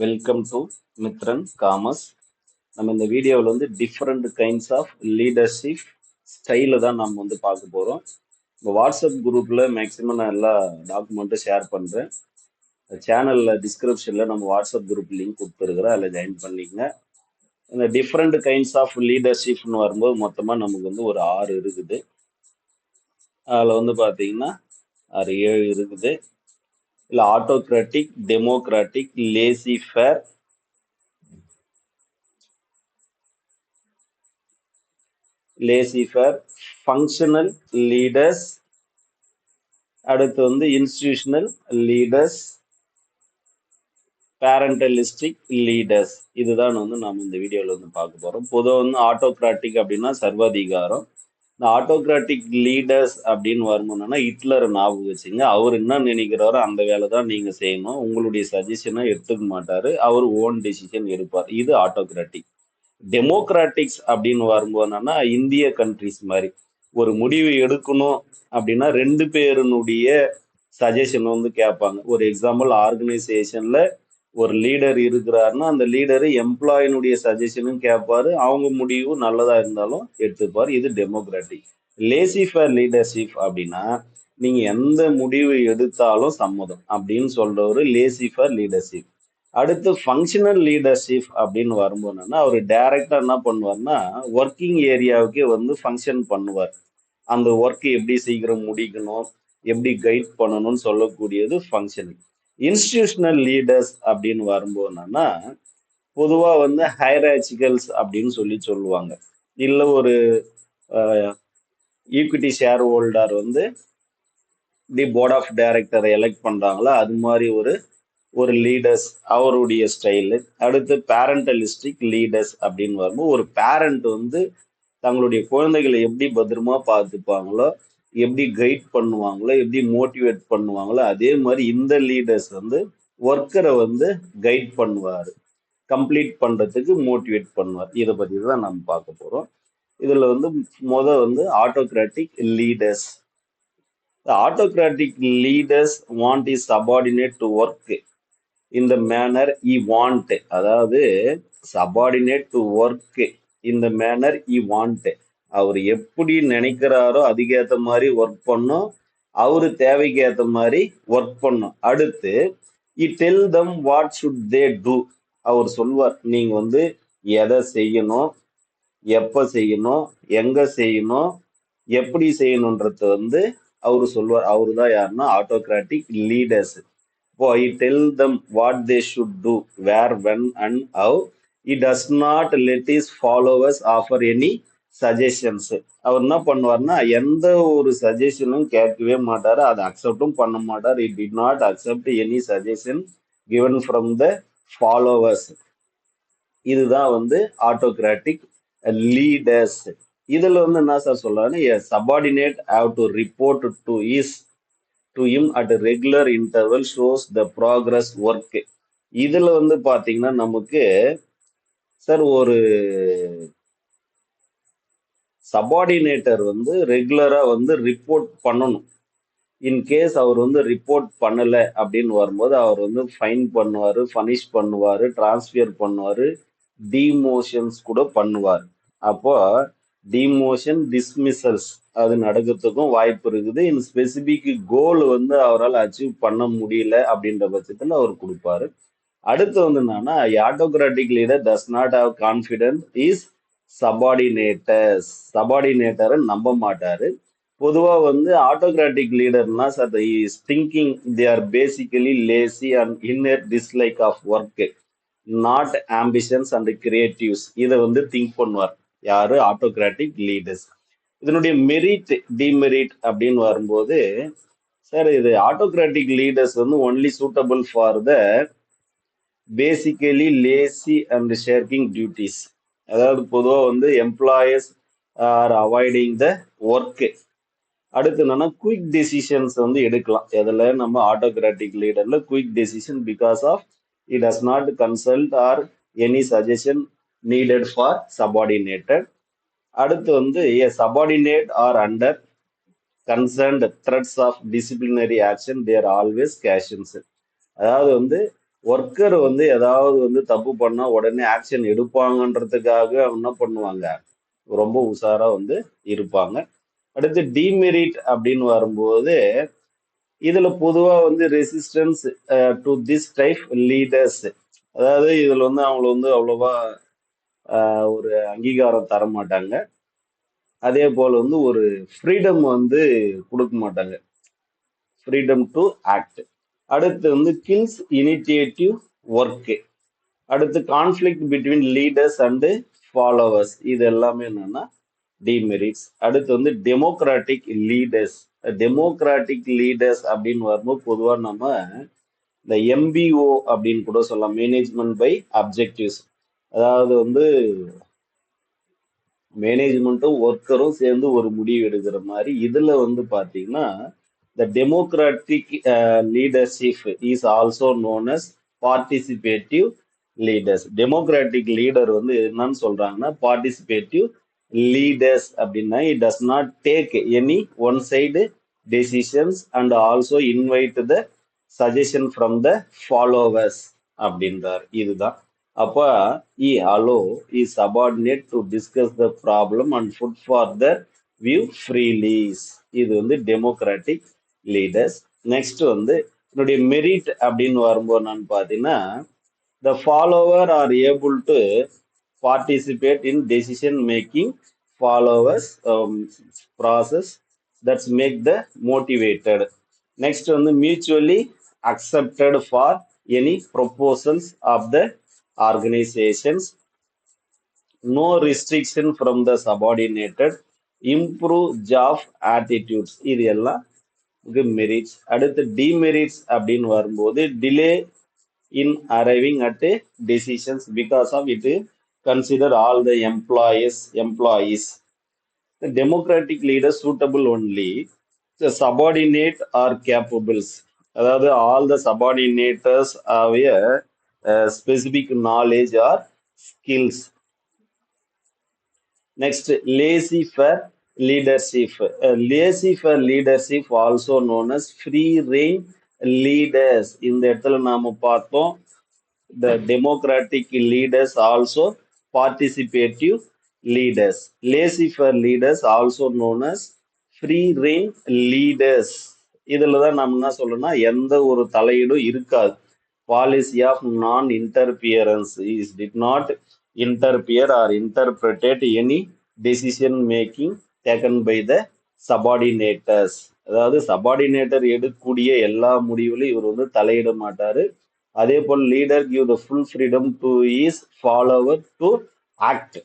Welcome to Mithran commerce. நம்ம இந்த வீடியோவில் வந்து டிஃப்ரெண்ட் கைண்ட்ஸ் ஆஃப் லீடர்ஷிப் ஸ்டைலை தான் நம்ம வந்து பார்க்க போகிறோம். இப்போ வாட்ஸ்அப் குரூப்பில் மேக்ஸிமம் நான் எல்லா டாக்குமெண்ட்டும் ஷேர் பண்ணுறேன். சேனலில் டிஸ்கிரிப்ஷனில் நம்ம வாட்ஸ்அப் குரூப் லிங்க் கொடுத்துருக்குறேன், அதில் ஜாயின் பண்ணிக்கங்க. இந்த டிஃப்ரெண்ட் கைண்ட்ஸ் ஆஃப் லீடர்ஷிப்னு வரும்போது மொத்தமாக நமக்கு வந்து ஒரு 6 இருக்குது. அதில் வந்து பார்த்தீங்கன்னா 7 இருக்குது. இல்லை autocratic, democratic, laissez faire, functional leaders, அடுத்து வந்து இன்ஸ்டிடியூஷனல் லீடர்ஸ், பேரண்டலிஸ்டிக் லீடர்ஸ். இதுதான் வந்து நம்ம இந்த வீடியோவில் வந்து பார்க்க போகிறோம். பொதுவாக வந்து ஆட்டோக்ராட்டிக் அப்படின்னா சர்வாதிகாரம். இந்த ஆட்டோக்ராட்டிக் லீடர்ஸ் அப்படின்னு வரும்போதுன்னா ஹிட்லரை ஞாபகம் வச்சுங்க. அவர் என்ன நினைக்கிறாரோ அந்த வேலை தான் நீங்கள் செய்யணும். உங்களுடைய சஜஷனை எடுத்துக்க மாட்டார், அவர் ஓன் டெசிஷன் எடுப்பார். இது ஆட்டோக்ராட்டிக். டெமோக்ராட்டிக்ஸ் அப்படின்னு வரும்போது என்னன்னா இந்திய கண்ட்ரிஸ் மாதிரி ஒரு முடிவு எடுக்கணும் அப்படின்னா 2 பேருனுடைய சஜஷன் வந்து கேட்பாங்க. ஒரு எக்ஸாம்பிள், ஆர்கனைசேஷன்ல ஒரு லீடர் இருக்கிறாருன்னா அந்த லீடரு எம்ப்ளாயினுடைய சஜஷனும் கேட்பாரு, அவங்க முடிவு நல்லதா இருந்தாலும் எடுத்துப்பாரு. இது டெமோக்ராட்டிக். லேசி ஃபேர் லீடர்ஷிப் அப்படின்னா நீங்க எந்த முடிவு எடுத்தாலும் சம்மதம் அப்படின்னு சொல்ற ஒரு லேசி ஃபேர் லீடர்ஷிப். அடுத்து ஃபங்க்ஷனல் லீடர்ஷிப் அப்படின்னு வரும்போதுன்னா அவர் டைரக்டா என்ன பண்ணுவார்னா ஒர்க்கிங் ஏரியாவுக்கே வந்து ஃபங்க்ஷன் பண்ணுவார். அந்த ஒர்க் எப்படி சீக்கிரம் முடிக்கணும், எப்படி கைட் பண்ணணும்னு சொல்லக்கூடியது ஃபங்க்ஷனிங். இன்ஸ்டிடியூஷனல் லீடர்ஸ் அப்படின்னு வரும்போதுன்னா பொதுவா வந்து ஹைராச்சிக்கல்ஸ் அப்படின்னு சொல்லுவாங்க. இல்லை ஒரு ஈக்விட்டி ஷேர் ஹோல்டர் வந்து தி போர்ட் ஆஃப் டைரக்டரை எலெக்ட் பண்றாங்களா, அது மாதிரி ஒரு லீடர்ஸ் அவருடைய ஸ்டைலு. அடுத்து பேரண்டலிஸ்டிக் லீடர்ஸ் அப்படின்னு வரும்போது ஒரு பேரண்ட் வந்து தங்களுடைய குழந்தைகளை எப்படி பத்திரமா பார்த்துப்பாங்களோ, எப்படி கைட் பண்ணுவாங்களோ, எப்படி மோட்டிவேட் பண்ணுவாங்களோ, அதே மாதிரி இந்த லீடர்ஸ் வந்து ஒர்க்கரை வந்து கைட் பண்ணுவார், கம்ப்ளீட் பண்றதுக்கு மோட்டிவேட் பண்ணுவார். இதை பத்தி தான் நம்ம பார்க்க போறோம். இதுல வந்து வந்து autocratic leaders. Autocratic leaders want is subordinate to work in the manner he want. அதாவது subordinate to work in the manner he want. அவர் எப்படி நினைக்கிறாரோ அதுக்கேற்ற மாதிரி ஒர்க் பண்ணும், அவரு தேவைக்கு ஏற்ற மாதிரி ஒர்க் பண்ணும். அடுத்து he tell them what should they do. அவர் சொல்வார், நீங்க வந்து எதை செய்யணும், எப்ப செய்யணும், எங்க செய்யணும், எப்படி செய்யணும்ன்றத வந்து அவரு சொல்வார். அவரு தான் யாருன்னா autocratic leaders. He tell them what they should do, where, when and how. He does not let his followers offer any suggestions. அவர் என்ன பண்ணுவார்னா எந்த ஒரு சஜஷனும் கேட்கவே மாட்டாரு, அதை அக்செப்டும் பண்ண மாட்டார். He did not accept any suggestion given from the followers. இதுதான் வந்து ஆட்டோக்ராட்டிக் லீடர்ஸ். இதுல வந்து என்ன சார் சொல்றாரு, subordinate have to report to him at a regular interval shows the progress work. இதுல வந்து பாத்தீங்கன்னா நமக்கு சார் ஒரு சபார்டினேட்டர் வந்து ரெகுலரா வந்து ரிப்போர்ட் பண்ணணும். இன்கேஸ் அவர் வந்து ரிப்போர்ட் பண்ணல அப்படின்னு வரும்போது அவர் வந்து ஃபைன் பண்ணுவாரு, பனிஷ் பண்ணுவாரு, டிரான்ஸ்ஃபர் பண்ணுவாரு, டிமோஷன்ஸ் கூட பண்ணுவார். அப்போ டிமோஷன், டிஸ்மிசல்ஸ் அது நடக்கிறதுக்கும் வாய்ப்பு இருக்குது. இன் ஸ்பெசிபிக் கோல் வந்து அவரால் அச்சீவ் பண்ண முடியல அப்படின்ற பட்சத்தில் அவர் கொடுப்பாரு. அடுத்து வந்து என்னன்னா autocratic leader does not have confidence is subordinates. சபார்டினேட்டரை நம்ப மாட்டாரு. பொதுவா வந்து ஆட்டோக்ராட்டிக் லீடர்னா is thinking they are basically lazy and inner dislike of work, not ambitions and creatives. இதை வந்து திங்க் பண்ணுவார் யாரு, ஆட்டோக்ராட்டிக் லீடர்ஸ். இதனுடைய மெரிட் டிமெரிட் அப்படின்னு வரும்போது சார் இது ஆட்டோக்ராட்டிக் லீடர்ஸ் வந்து only suitable for the basically lazy and shirking duties. அதாவது பொதுவாக வந்து employers are avoiding the work. அடுத்து என்னன்னா குயிக் டெசிஷன்ஸ் வந்து எடுக்கலாம். எதில் நம்ம ஆட்டோக்ராட்டிக் லீடர்ல quick decision because of he does not consult or any suggestion needed for subordinated. அடுத்து வந்து a subordinate or under concerned threats of disciplinary action they are always cautious. அதாவது வந்து ஒர்க்கர் வந்து ஏதாவது வந்து தப்பு பண்ணா உடனே ஆக்ஷன் எடுப்பாங்கன்றதுக்காக என்ன பண்ணுவாங்க, ரொம்ப உஷாரா வந்து இருப்பாங்க. அடுத்து டிமெரிட் அப்படின்னு வரும்போது இதுல பொதுவா வந்து resistance to this type leaders, அதாவது இதுல வந்து அவங்கள வந்து அவ்வளவா ஒரு அங்கீகாரம் தர மாட்டாங்க. அதே போல வந்து ஒரு ஃப்ரீடம் வந்து கொடுக்க மாட்டாங்க, ஃப்ரீடம் டு ஆக்ட். அடுத்து வந்து கில்ஸ் இனிஷியேட்டிவ் ஒர்க். அடுத்து conflict between leaders and followers, இது எல்லாமே என்னன்னா டிமெரிட்ஸ். அடுத்து வந்து டெமோக்ராட்டிக் லீடர்ஸ். டெமோக்ராட்டிக் லீடர்ஸ் அப்படின்னு வரும்போது பொதுவா நம்ம இந்த எம்பிஓ அப்படின்னு கூட சொல்லலாம், மேனேஜ்மெண்ட் பை அப்ஜெக்டிவ்ஸ். அதாவது வந்து மேனேஜ்மெண்ட்டும் ஒர்க்கரும் சேர்ந்து ஒரு முடிவு எடுக்கிற மாதிரி. இதுல வந்து பாத்தீங்கன்னா the democratic leadership is also known as participative leaders. Democratic leader வந்து என்னன்னு சொல்றாங்கன்னா பார்ட்டிசிபேட்டிவ் லீடர்ஸ் அப்படின்னா it does not take any one side decisions and also invite the suggestion from the followers அப்படின்றார். இதுதான். அப்ப allow is subordinate to discuss the problem and put for the view freely. இது வந்து democratic leaders. Next வந்து என்னுடைய merit அப்படின்னு வரும்போது நான் பார்த்தீங்கன்னா the follower are able to participate in decision making followers process that's make the motivated. Next வந்து mutually accepted for any proposals of the organizations, no restriction from the subordinated, improve job attitudes. இது எல்லாம் merits. அடுத்து demerits அப்படின்னு வரும்போது delay in arriving at a decisions because of it consider all the employees. The democratic leaders suitable only the subordinate or capables. அதாவது all the subordinators have a specific knowledge or skills. Next, laissez-faire leadership. Laissez-faire leadership also known as free reign leaders. இந்த இடத்துல நாம பார்த்தோம் the democratic leaders also participative leaders. Laissez-faire leaders also known as free reign leaders. இதுல தான் நம்ம என்ன சொல்லணும்னா எந்த ஒரு தலையீடும் இருக்காது. Policy of non-interference is did not interfere or interpret any decision making taken by the subordinators. அதாவது சபார்டினேட்டர் எடுக்கக்கூடிய எல்லா முடிவுலையும் இவர் வந்து தலையிட மாட்டாரு. அதே போல் leader give the full freedom to is follower to act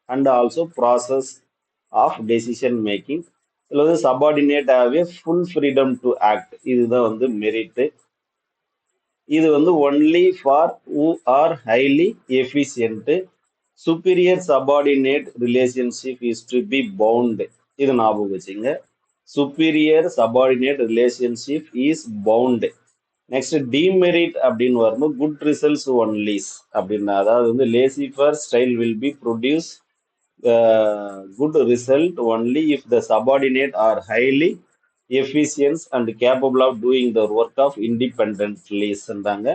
and also process of decision making. இதில் வந்து subordinate have a full freedom to act. இதுதான் வந்து மெரிட்டு. இது வந்து only for who are highly efficient. Superior subordinate relationship is to be bound. இது ஞாபகம் வச்சுங்க. Superior subordinate relationship is bound. Next demerit அப்படின்னு வரும்போது குட் ரிசல்ட்ஸ் ஒன்லிஸ் அப்படின்னா, அதாவது வந்து laissez faire style will B produce good result only if the subordinate are highly efficients and capable of doing the work of இண்டிபெண்டன்ட்லிஸ்ன்றாங்க.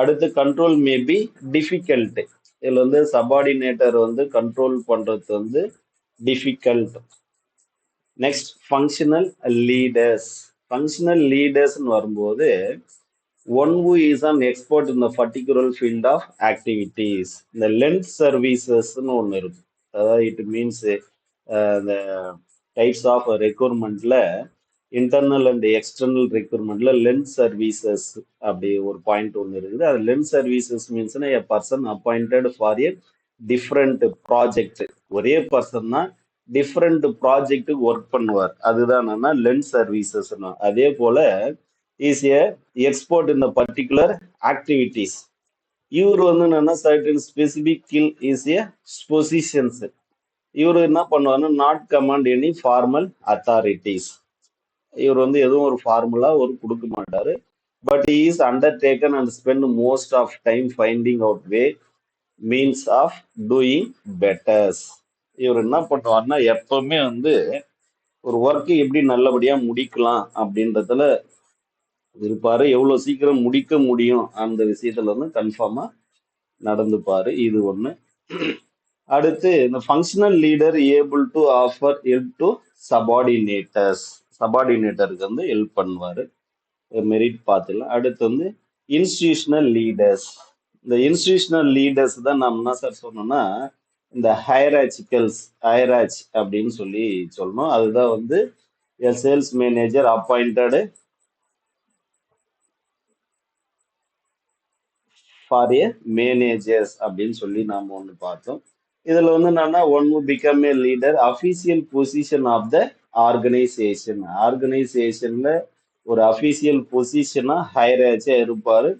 அடுத்து control may be difficult. இதில் வந்து சபார்டினேட்டர் வந்து கண்ட்ரோல் பண்றது வந்து difficult. Next functional leaders. Functional லீடர்ஸ்ன்னு வரும்போது one who is an expert in the particular field of activities. இந்த lend servicesன்னு ஒன்று இருக்கு. அதாவது இட் மீன்ஸ் இந்த டைப்ஸ் ஆஃப் ரெக்ரூட்மெண்ட்ல இன்டர்னல் அண்ட் எக்ஸ்டர்னல் ரெக்ரூட்மெண்ட்ல லெண்ட் சர்வீசஸ் அப்படி ஒரு பாயிண்ட் ஒன்று இருக்குது. அது லெண்ட் சர்வீசஸ் மீன்ஸ்னா a person appointed for a different project. ஒரே பர்சன் தான் டிஃப்ரெண்ட் ப்ராஜெக்டுக்கு ஒர்க் பண்ணுவார். அதுதான் என்னன்னா லெண்ட் சர்வீசஸ். அதே போல is a expert in the particular activities. இவர் வந்து என்னன்னா certain specific skill is a positions. இவர் என்ன பண்ணுவாருன்னா not command any formal authorities. இவர் வந்து எதுவும் ஒரு ஃபார்முலா ஒரு கொடுக்க மாட்டாரு. But is undertaken and spend most of time finding out way means of doing betters. இவர் என்ன பண்ணுவார்னா எப்பவுமே வந்து ஒரு ஒர்க்கு எப்படி நல்லபடியா முடிக்கலாம் அப்படின்றதுல இருப்பாரு. எவ்வளவு சீக்கிரம் முடிக்க முடியும் அந்த விஷயத்துல வந்து கன்ஃபார்மா நடந்துப்பாரு. இது ஒண்ணு. அடுத்து இந்த functional leader able to offer help to subordinates. சபார்டினேட்டருக்கு வந்து ஹெல்ப் பண்ணுவாரு. மெரிட் பார்த்துக்கலாம். அடுத்து வந்து இன்ஸ்டிடியூஷனல் லீடர்ஸ். இந்த இன்ஸ்டிடியூஷனல் லீடர்ஸ் தான் நம்ம என்ன சார் சொன்னோம்னா இந்த ஹைராச் அப்படின்னு சொல்லி சொல்லணும். அதுதான் வந்து sales manager appointed for a managers அப்படின்னு சொல்லி நாம ஒன்று பார்த்தோம். இதுல வந்து என்னன்னா one become a leader official position of the organisation. ஆர்கனைசேஷன்ல ஒரு அபிஷியல் பொசிஷனா ஹைராச்சா இருப்பாரு.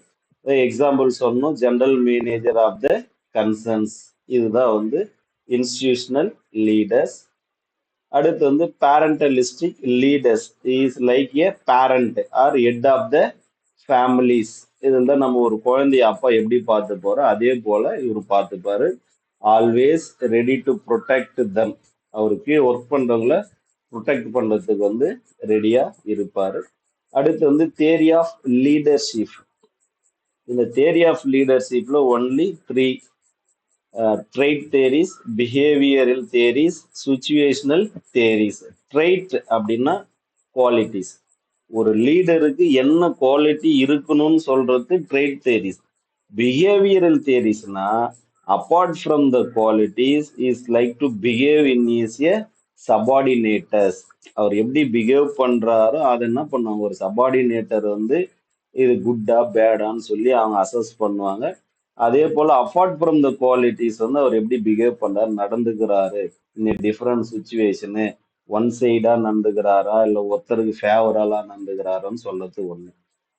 எக்ஸாம்பிள் சொன்னோம், general manager of the concerns. இதுதான் வந்து இன்ஸ்டிடியூஷனல் லீடர்ஸ். அடுத்து வந்து paternalistic leaders is like a parent or head of the families. இதில் தான் நம்ம ஒரு குழந்தைய அப்பா எப்படி பார்த்து போறோம் அதே போல இவர் பார்த்துப்பாரு. Always ready to protect them. அவருக்கு ஒர்க் பண்றவங்கள ப்ரொடெக்ட் பண்றதுக்கு வந்து ரெடியா இருப்பாரு. அடுத்து வந்து தியரி ஆஃப் லீடர்ஷிப். இந்த தியரி ஆஃப் லீடர்ஷிப்ல only 3 trait theories, behavioural theories, situational theories. Trait அப்படின்னா குவாலிட்டிஸ். ஒரு லீடருக்கு என்ன குவாலிட்டி இருக்கணும்னு சொல்றது ட்ரைட் தேரிஸ். பிஹேவியரல் தேரிஸ்னா apart from the qualities is like to behave in is a subordinates. அவர் எப்படி பிஹேவ் பண்றாரோ அதை என்ன பண்ணுவாங்க, ஒரு சபார்டினேட்டர் வந்து இது குட்டா பேடான்னு சொல்லி அவங்க அசஸ் பண்ணுவாங்க. அதே போல அப்பார்ட் ஃப்ரம் த குவாலிட்டிஸ் வந்து அவர் எப்படி பிஹேவ் பண்றாரு, நடந்துக்கிறாரு இந்த டிஃப்ரெண்ட் சுச்சுவேஷனு, ஒன் சைடா நடந்துக்கிறாரா இல்ல ஒருத்தருக்கு ஃபேவரலா நடந்துக்கிறாரான்னு சொல்றது ஒண்ணு.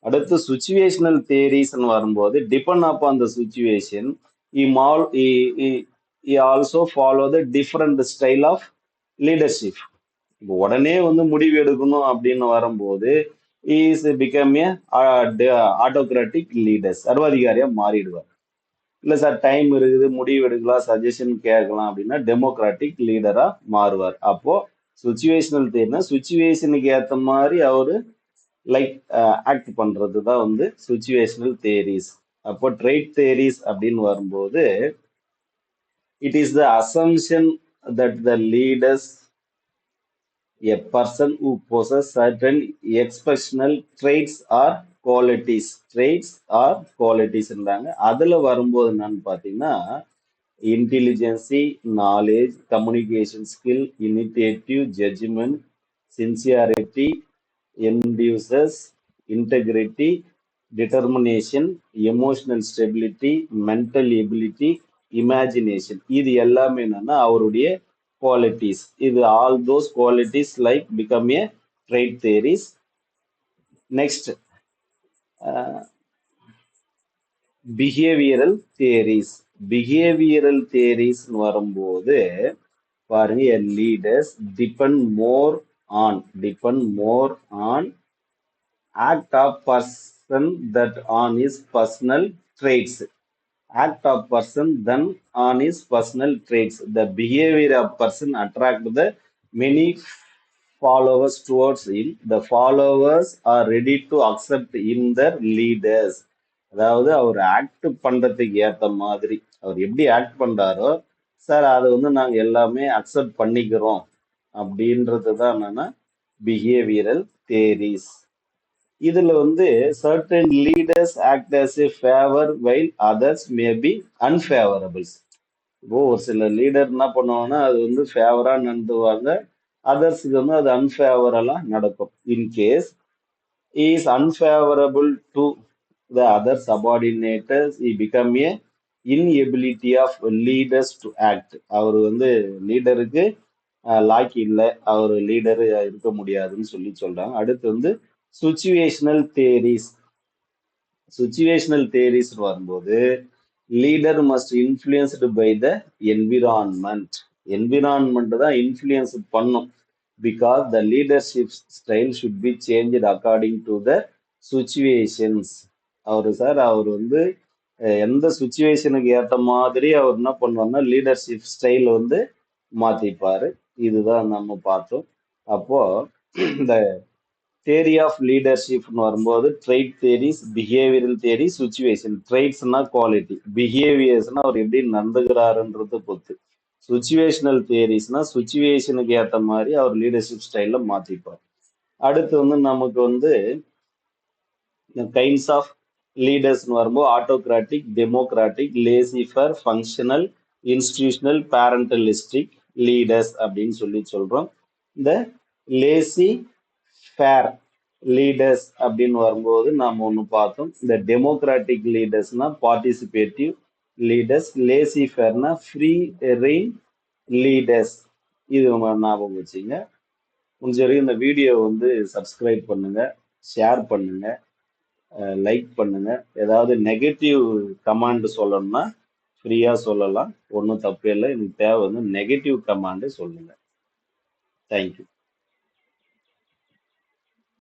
அடுத்து சுச்சுவேஷனல் தேரிஸ்ன்னு வரும்போது depend upon the situation he also follow the different style of leadership. இப்போ உடனே வந்து முடிவு எடுக்கணும் அப்படின்னு வரும்போது is become a autocratic leader, சர்வாதிகாரியா மாறிடுவார். இல்ல சார் டைம் இருக்குது முடிவு எடுக்கலாம் சஜஷன் கேட்கலாம் அப்படின்னா டெமோக்ராட்டிக் லீடரா மாறுவார். அப்போ சுச்சுவேஷனல் தேர்னா சுச்சுவேஷனுக்கு ஏத்த மாதிரி அவரு லைக் ஆக்ட் பண்றது தான் வந்து சுச்சுவேஷனல் தேரிஸ். அப்போ ட்ரைட் தேரிஸ் அப்படின்னு வரும்போது it is the assumption that the leaders a person who possesses certain exceptional traits or qualities. அதுல வரும்போது என்னன்னு பாத்தீங்கன்னா intelligence, knowledge, communication skill, initiative, judgement, sincerity, enthuses, integrity, determination, emotional stability, mental ability, imagination. இது எல்லாமே என்னன்னா அவருடைய qualities. இது all those qualities like become a trait theories. Next behavioural theories. Behavioural theories வரும்போது பாருங்க, leaders depend more on act of person that on his personal traits. Act of person than on his personal traits. The behavior of person attract the many followers towards him. The followers are ready to accept in their leaders. அதாவது அவர் act பண்றதுக்கு ஏத்த மாதிரி அவர் எப்படி act பண்றாரோ sir அதை வந்து நாங்க எல்லாமே accept பண்ணிக்கிறோம் அப்படின்றது தான் என்னன்னா பிஹேவியரல் தேரிஸ். இதுல வந்து certain leaders act as a favor while others may be unfavorables. இப்போ ஒரு சில லீடர் என்ன பண்ணுவாங்கன்னா அது வந்து ஃபேவரா நடந்துவாங்க, அதர்ஸுக்கு வந்து அது அன்ஃபேவரலா நடக்கும். In case is unfavourable to the other subordinates he become a inability of leaders to act. அவர் வந்து லீடருக்கு லாக்கி இல்லை, அவர் லீடர் இருக்க முடியாதுன்னு சொல்லி சொல்றாங்க. அடுத்து வந்து சுச்சுவேஷனல் தேரிஸ். சுச்சுவேஷனல் தேரிஸ் வரும்போது leader must influenced by the environment. Environment தான் இன்ஃப்ளூயன்ஸ் பண்ணும். Because the leadership style should be change according to the situations. அவர் வந்து எந்த சுச்சுவேஷனுக்கு ஏற்ற மாதிரி அவர் என்ன பண்ணுவார்னா லீடர்ஷிப் ஸ்டைல் வந்து மாத்திப்பாரு. இதுதான் நம்ம பார்த்தோம். அப்போ இந்த தேரி ஆஃப் லீடர்ஷிப்னு வரும்போது ட்ரைட் தேரிஸ், பிஹேவியரல் தேரி, சுச்சுவேஷன். ட்ரைட்ஸ்னா குவாலிட்டி, பிஹேவியர்ஸ்னா அவர் எப்படி நடந்துக்கிறாருன்றது பொறுத்து, சுச்சுவேஷனல் தேரிஸ்னா சுச்சுவேஷனுக்கு ஏற்ற மாதிரி அவர் லீடர்ஷிப் ஸ்டைல மாத்திப்பார். அடுத்து வந்து நமக்கு வந்து கைண்ட்ஸ் ஆஃப் லீடர்ஸ்னு வரும்போது autocratic, democratic, laissez faire, functional, institutional, paternalistic leaders அப்படின்னு சொல்லி சொல்றோம். இந்த லேசி ஃபேர் லீடர்ஸ் அப்படின்னு வரும்போது நாம் ஒன்று பார்த்தோம். இந்த டெமோக்ராட்டிக் லீடர்ஸ்னா பார்ட்டிசிபேட்டிவ் லீடர்ஸ், லேசி ஃபேர்னா ஃப்ரீ ரெயின் லீடர்ஸ். இது ஞாபகம் வச்சுங்க. முடிஞ்ச வரைக்கும் இந்த வீடியோ வந்து சப்ஸ்கிரைப் பண்ணுங்க, ஷேர் பண்ணுங்க, லைக் பண்ணுங்க. ஏதாவது நெகட்டிவ் கமாண்ட் சொல்லணும்னா ஃப்ரீயா சொல்லலாம், ஒன்றும் தப்பு இல்லை. எனக்கு தேவை வந்து நெகட்டிவ் கமாண்ட் சொல்லுங்க. தேங்க்யூ.